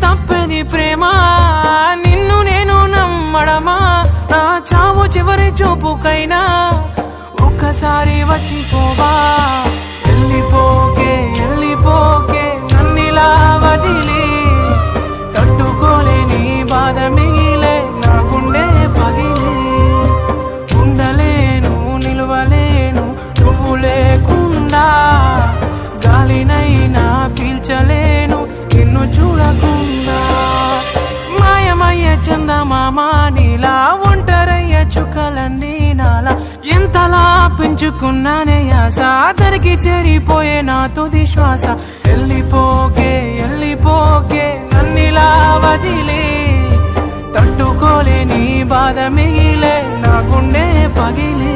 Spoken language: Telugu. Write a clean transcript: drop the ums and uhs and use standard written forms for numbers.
తప్పని ప్రేమ నిన్ను నేను నమ్మడమా నా చావు చివరి చూపుకైనా ఒక్కసారి వచ్చిపోవా వెళ్ళిపోకే నన్నిలా వదిలి తట్టుకోలేని బాధ మిగిలే నా గుండె పగిలి ఉండలేను నిలవలేను నువ్వు లేకుండా గాలినైనా పీల్చలేను నిన్ను చూడకుండా మాయమయ్య చందమామ నీలా ఒంటరయ్య చుక్కలన్నీ నాలా ఎంతలా పెంచుకున్నానే ఆశ దరికి చేరిపోయే నా తుది శ్వాస వెళ్ళిపోకే నన్నిలా వదిలే తట్టుకోలేని బాధ మిగిలే నా గుండె పగిలే